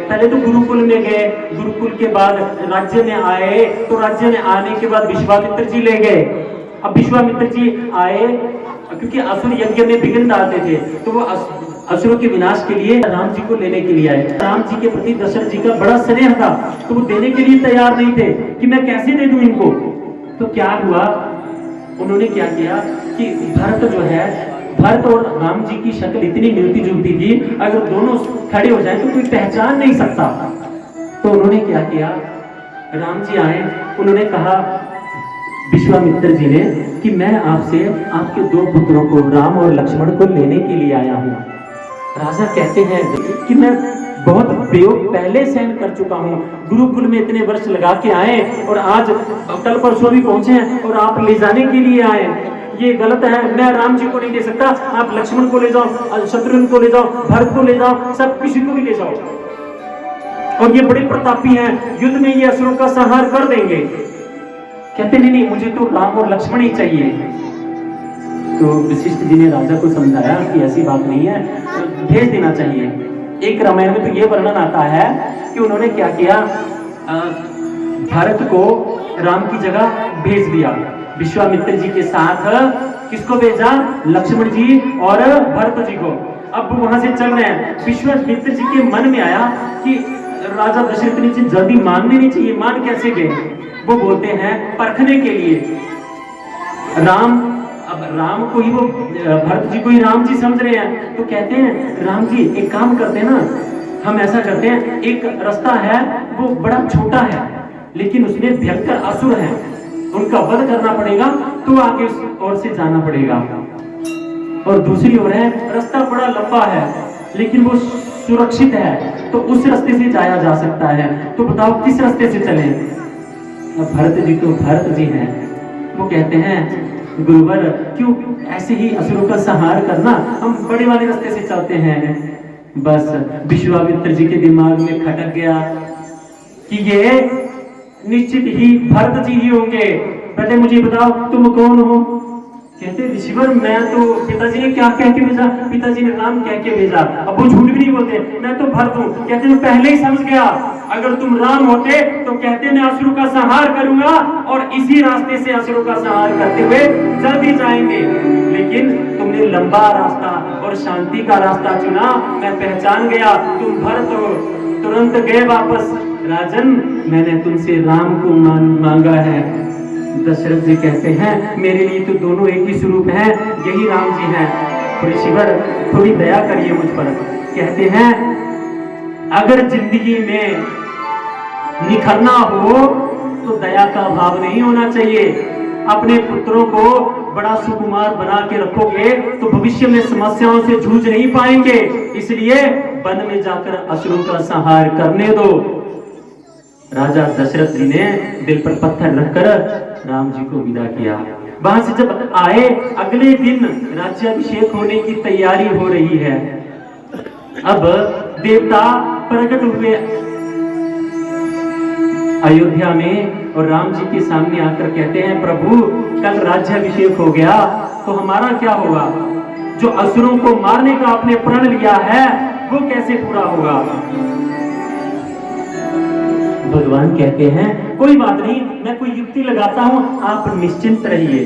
पहले तो गुरुकुल में गए, गुरुकुल के बाद राज्य में आए, तो राज्य में आने के बाद विश्वामित्र जी ले गए। अब विश्वामित्र जी आए, क्योंकि असुर यज्ञ में विघ्न डालते थे, तो वो असुरों के विनाश के लिए राम जी को लेने के लिए आए। राम जी के प्रति दशरथ जी का बड़ा स्नेह था, तो वो देने के लिए तैयार नहीं थे कि मैं कैसे दे दूं इनको। तो क्या हुआ, उन्होंने क्या किया कि भरत जो है, भरत और राम जी की शक्ल इतनी मिलती जुलती थी, अगर दोनों खड़े हो जाए तो कोई पहचान नहीं सकता। तो उन्होंने क्या किया, राम जी आए, उन्होंने कहा विश्वामित्र जी ने कि मैं आपसे आपके दो पुत्रों को, राम और लक्ष्मण को लेने के लिए आया हूं। राजा कहते हैं कि मैं बहुत प्रयोग पहले सहन कर चुका हूँ, गुरुकुल में इतने वर्ष लगा के आए और आज कल परसों भी पहुंचे हैं और आप ले जाने के लिए आए, ये गलत है। मैं राम जी को नहीं ले सकता, आप लक्ष्मण को ले जाओ, शत्रुघ्न को ले जाओ, भरत को ले जाओ, सब किसी को भी ले जाओ, और ये बड़े प्रतापी हैं, युद्ध में ये असुरों का संहार कर देंगे। कहते नहीं नहीं, मुझे तो राम और लक्ष्मण ही चाहिए। तो वशिष्ठ जी ने राजा को समझाया कि ऐसी बात नहीं है, भेज देना चाहिए। एक रामायण में तो ये वर्णन आता है कि उन्होंने क्या किया, भरत को राम की जगह भेज दिया, विश्वामित्र जी के साथ किसको भेजा, लक्ष्मण जी और भरत जी को। अब वहां से चल रहे हैं, विश्वामित्र जी के मन में आया कि राजा दशरथ ने जल्दी मानने नहीं चाहिए, मान कैसे गए। वो बोलते हैं परखने के लिए राम, अब राम को ही वो भरत जी को ही राम जी समझ रहे हैं, तो कहते हैं राम जी एक काम करते हैं ना, हम ऐसा करते हैं, एक रास्ता है वो बड़ा छोटा है लेकिन उसमें भयंकर असुर हैं, उनका वध करना पड़ेगा, तो आगे उस ओर से जाना पड़ेगा। और दूसरी ओर है रास्ता बड़ा लंबा है लेकिन वो सुरक्षित है, तो उस रास्ते से जाया जा सकता है, तो बताओ किस रास्ते से चलें। अब भरत जी तो भरत जी हैं, वो कहते हैं गुरुवर क्यों ऐसे ही असुरों का संहार करना, हम बड़े वाले रास्ते से चलते हैं। बस विश्वामित्र जी के दिमाग में खटक गया कि ये निश्चित ही भरत जी ही होंगे। पहले मुझे बताओ तुम कौन हो। कहते ऋषिवर मैं तो, पिताजी ने क्या कह के भेजा, पिताजी ने राम कह के भेजा। अब वो झूठ भी नहीं बोलते, मैं तो भरत हूँ। कहते मैं पहले ही समझ गया, अगर तुम राम होते तो कहते मैं असुरों का संहार करूंगा और इसी रास्ते से असुरों का संहार करते हुए जल्दी जाएंगे, लेकिन तुमने लंबा रास्ता और शांति का रास्ता चुना, मैं पहचान गया तुम भरत हो। तुरंत गए वापस, राजन मैंने तुमसे राम को मांगा है। दशरथ जी कहते हैं मेरे लिए तो दोनों एक ही स्वरूप हैं, यही राम जी हैं, ऋषिवर थोड़ी दया करिए मुझ पर। कहते हैं अगर जिंदगी में निखरना हो तो दया का भाव नहीं होना चाहिए। अपने पुत्रों को बड़ा सुकुमार बना के रखोगे तो भविष्य में समस्याओं से जूझ नहीं पाएंगे, इसलिए वन में जाकर असुरों का संहार करने दो। राजा दशरथ जी ने दिल पर पत्थर रखकर राम जी को विदा किया। वहां से जब आए, अगले दिन राज्याभिषेक होने की तैयारी हो रही है। अब देवता प्रकट हुए अयोध्या में और राम जी के सामने आकर कहते हैं प्रभु कल राज्याभिषेक हो गया तो हमारा क्या होगा, जो असुरों को मारने का आपने प्रण लिया है वो कैसे पूरा होगा। भगवान कहते हैं कोई बात नहीं, मैं कोई युक्ति लगाता हूं, आप निश्चिंत रहिए।